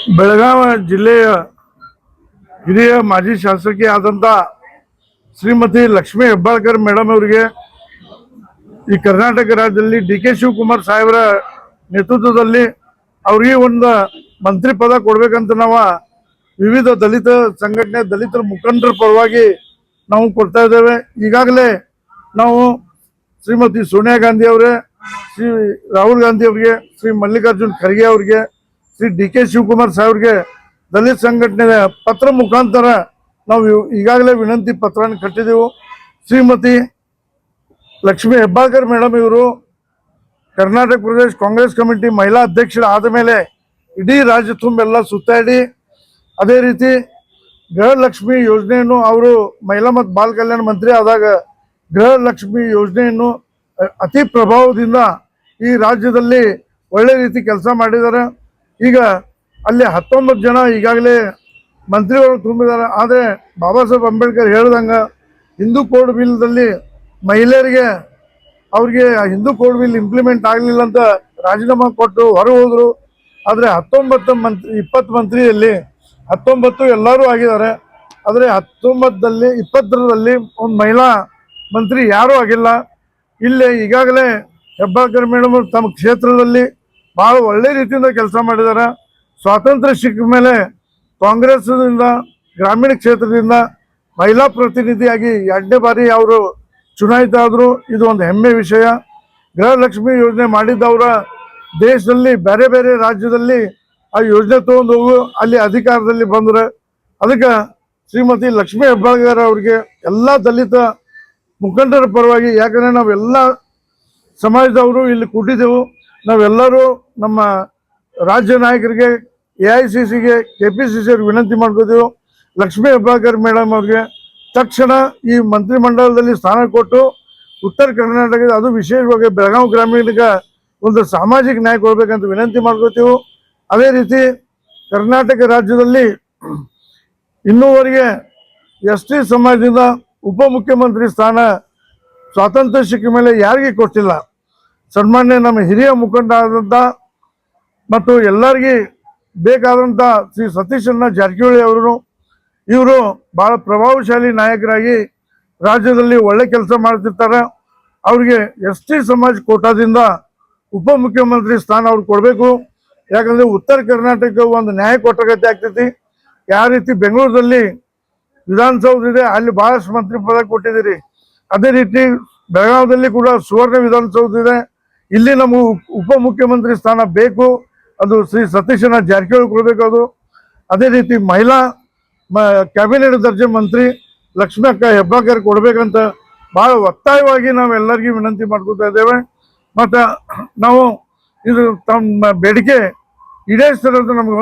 ಬೆಳಗಾವಿ ಜಿಲ್ಲೆಯ ಹಿರಿಯ ಮಾಜಿ ಶಾಸಕಿ ಆದಂತ ಶ್ರೀಮತಿ ಲಕ್ಷ್ಮೀ ಹೆಬ್ಬಾಳ್ಕರ್ ಮೇಡಮ್ ಅವರಿಗೆ ಈ ಕರ್ನಾಟಕ ರಾಜ್ಯದಲ್ಲಿ ಡಿ.ಕೆ. ಶಿವಕುಮಾರ್ ಸಾಹೇಬರ ನೇತೃತ್ವದಲ್ಲಿ ಅವರಿಗೆ ಒಂದು ಮಂತ್ರಿ ಪದ ಕೊಡ್ಬೇಕಂತ ನಾವು ವಿವಿಧ ದಲಿತ ಸಂಘಟನೆ ದಲಿತರ ಮುಖಂಡರ ಪರವಾಗಿ ನಾವು ಕೊಡ್ತಾ ಇದ್ದೇವೆ. ಈಗಾಗಲೇ ನಾವು ಶ್ರೀಮತಿ ಸೋನಿಯಾ ಗಾಂಧಿ ಅವರೇ, ಶ್ರೀ ರಾಹುಲ್ ಗಾಂಧಿ ಅವರಿಗೆ, ಶ್ರೀ ಮಲ್ಲಿಕಾರ್ಜುನ್ ಖರ್ಗೆ ಅವರಿಗೆ, ಶ್ರೀ ಡಿ.ಕೆ. ಶಿವಕುಮಾರ್ ಸಾಹೇಬ್ರಿಗೆ ದಲಿತ ಸಂಘಟನೆ ಪತ್ರ ಮುಖಾಂತರ ನಾವು ಈಗಾಗಲೇ ವಿನಂತಿ ಪತ್ರ ಕಟ್ಟಿದೆವು. ಶ್ರೀಮತಿ ಲಕ್ಷ್ಮೀ ಹೆಬ್ಬಾಳ್ಕರ್ ಮೇಡಮ್ ಇವರು ಕರ್ನಾಟಕ ಪ್ರದೇಶ ಕಾಂಗ್ರೆಸ್ ಕಮಿಟಿ ಮಹಿಳಾ ಅಧ್ಯಕ್ಷರಾದ ಮೇಲೆ ಇಡೀ ರಾಜ್ಯ ತುಂಬೆಲ್ಲ ಸುತ್ತಾಡಿ ಅದೇ ರೀತಿ ಗೃಹಲಕ್ಷ್ಮಿ ಯೋಜನೆಯನ್ನು ಅವರು ಮಹಿಳಾ ಮತ್ತು ಬಾಲ ಕಲ್ಯಾಣ ಮಂತ್ರಿ ಆದಾಗ ಗೃಹಲಕ್ಷ್ಮಿ ಯೋಜನೆಯನ್ನು ಅತಿ ಪ್ರಭಾವದಿಂದ ಈ ರಾಜ್ಯದಲ್ಲಿ ಒಳ್ಳೆ ರೀತಿ ಕೆಲಸ ಮಾಡಿದ್ದಾರೆ. ಈಗ ಅಲ್ಲಿ 19 ಜನ ಈಗಾಗಲೇ ಮಂತ್ರಿಗಳು ತುಂಬಿದ್ದಾರೆ. ಆದರೆ ಬಾಬಾ ಸಾಹೇಬ್ ಅಂಬೇಡ್ಕರ್ ಹೇಳ್ದಂಗೆ ಹಿಂದೂ ಕೋಡ್ ಬಿಲ್ದಲ್ಲಿ ಮಹಿಳೆಯರಿಗೆ ಅವ್ರಿಗೆ ಹಿಂದೂ ಕೋಡ್ ಬಿಲ್ ಇಂಪ್ಲಿಮೆಂಟ್ ಆಗಲಿಲ್ಲ ಅಂತ ರಾಜೀನಾಮೆ ಕೊಟ್ಟು ಹೊರ ಹೋದರು. ಆದರೆ 20 ಮಂತ್ರಿಯಲ್ಲಿ 19 ಎಲ್ಲರೂ ಆಗಿದ್ದಾರೆ. ಆದರೆ 20ರಲ್ಲಿ ಒಂದು ಮಹಿಳಾ ಮಂತ್ರಿ ಯಾರೂ ಆಗಿಲ್ಲ. ಇಲ್ಲಿ ಈಗಾಗಲೇ ಹೆಬ್ಬಾಳ್ಕರ್ ಮೇಡಮ್ ತಮ್ಮ ಕ್ಷೇತ್ರದಲ್ಲಿ ಭಾಳ ಒಳ್ಳೆ ರೀತಿಯಿಂದ ಕೆಲಸ ಮಾಡಿದ್ದಾರೆ. ಸ್ವಾತಂತ್ರ್ಯ ಸಿಕ್ಕ ಮೇಲೆ ಕಾಂಗ್ರೆಸ್ನಿಂದ ಗ್ರಾಮೀಣ ಕ್ಷೇತ್ರದಿಂದ ಮಹಿಳಾ ಪ್ರತಿನಿಧಿಯಾಗಿ 2ನೇ ಬಾರಿ ಅವರು ಚುನಾಯಿತ ಆದರು. ಇದು ಒಂದು ಹೆಮ್ಮೆ ವಿಷಯ. ಗೃಹಲಕ್ಷ್ಮಿ ಯೋಜನೆ ಮಾಡಿದ್ದವರ ದೇಶದಲ್ಲಿ ಬೇರೆ ಬೇರೆ ರಾಜ್ಯದಲ್ಲಿ ಆ ಯೋಜನೆ ತೊಗೊಂಡು ಹೋಗು ಅಲ್ಲಿ ಅಧಿಕಾರದಲ್ಲಿ ಬಂದರೆ ಅದಕ್ಕೆ ಶ್ರೀಮತಿ ಲಕ್ಷ್ಮೀ ಹೆಬ್ಬಾಳ್ಕರ್ ಅವರಿಗೆ ಎಲ್ಲ ದಲಿತ ಮುಖಂಡರ ಪರವಾಗಿ, ಯಾಕಂದರೆ ನಾವೆಲ್ಲ ಸಮಾಜದವರು ಇಲ್ಲಿ ಕೂಟಿದ್ದೆವು, ನಾವೆಲ್ಲರೂ ನಮ್ಮ ರಾಜ್ಯ ನಾಯಕರಿಗೆ AICCಗೆ KPCC ಅವ್ರಿಗೆ ವಿನಂತಿ ಮಾಡ್ಕೋತೀವಿ. ಲಕ್ಷ್ಮೀ ಹೆಬ್ಬಾಳ್ಕರ್ ಮೇಡಮ್ ಅವ್ರಿಗೆ ತಕ್ಷಣ ಈ ಮಂತ್ರಿಮಂಡಲದಲ್ಲಿ ಸ್ಥಾನ ಕೊಟ್ಟು ಉತ್ತರ ಕರ್ನಾಟಕದ ಅದು ವಿಶೇಷವಾಗಿ ಬೆಳಗಾವಿ ಗ್ರಾಮೀಣಕ್ಕೆ ಒಂದು ಸಾಮಾಜಿಕ ನ್ಯಾಯ ಕೊಡಬೇಕಂತ ವಿನಂತಿ ಮಾಡ್ಕೋತೀವಿ. ಅದೇ ರೀತಿ ಕರ್ನಾಟಕ ರಾಜ್ಯದಲ್ಲಿ ಇನ್ನೂವರೆಗೆ ST ಸಮಾಜದಿಂದ ಉಪಮುಖ್ಯಮಂತ್ರಿ ಸ್ಥಾನ ಸ್ವಾತಂತ್ರ್ಯ ಸಿಕ್ಕ ಮೇಲೆ ಯಾರಿಗೆ ಕೊಟ್ಟಿಲ್ಲ. ಸನ್ಮಾನ್ಯ ನಮ್ಮ ಹಿರಿಯ ಮುಖಂಡ ಆದಂಥ ಮತ್ತು ಎಲ್ಲರಿಗೆ ಬೇಕಾದಂಥ ಶ್ರೀ ಸತೀಶಣ್ಣ ಜಾರಕಿಹೊಳಿ ಇವರು ಭಾಳ ಪ್ರಭಾವಶಾಲಿ ನಾಯಕರಾಗಿ ರಾಜ್ಯದಲ್ಲಿ ಒಳ್ಳೆ ಕೆಲಸ ಮಾಡ್ತಿರ್ತಾರೆ. ಅವ್ರಿಗೆ ST ಸಮಾಜ ಕೋಟಾದಿಂದ ಉಪಮುಖ್ಯಮಂತ್ರಿ ಸ್ಥಾನ ಅವ್ರಿಗೆ ಕೊಡಬೇಕು. ಯಾಕಂದರೆ ಉತ್ತರ ಕರ್ನಾಟಕ ಒಂದು ನ್ಯಾಯ ಕೊಟ್ಟಗತೆ ಆಗ್ತೈತಿ. ಯಾವ ರೀತಿ ಬೆಂಗಳೂರಲ್ಲಿ ವಿಧಾನಸೌಧ ಇದೆ, ಅಲ್ಲಿ ಭಾಳಷ್ಟು ಮಂತ್ರಿ ಪದ ಕೊಟ್ಟಿದ್ದೀರಿ. ಅದೇ ರೀತಿ ಬೆಳಗಾವಿಯಲ್ಲಿ ಕೂಡ ಸುವರ್ಣ ವಿಧಾನಸೌಧ ಇದೆ, ಇಲ್ಲಿ ನಮಗೆ ಉಪಮುಖ್ಯಮಂತ್ರಿ ಸ್ಥಾನ ಬೇಕು, ಅದು ಶ್ರೀ ಸತೀಶಣ್ಣ ಜಾರಕಿಹೊಳಿ ಕೊಡಬೇಕು. ಅದು ಅದೇ ರೀತಿ ಮಹಿಳಾ ಕ್ಯಾಬಿನೆಟ್ ದರ್ಜೆ ಮಂತ್ರಿ ಲಕ್ಷ್ಮೀ ಅಕ್ಕ ಹೆಬ್ಬಾಳ್ಕರ್ ಕೊಡಬೇಕಂತ ಭಾಳ ಒತ್ತಾಯವಾಗಿ ನಾವೆಲ್ಲರಿಗೂ ವಿನಂತಿ ಮಾಡ್ಕೊತಾ ಇದ್ದೇವೆ. ಮತ್ತು ನಾವು ಇದು ತಮ್ಮ ಬೇಡಿಕೆ ಈಡೇರಿಸ್ತಾರೆ ಅಂತ ನಮ್ಗೆ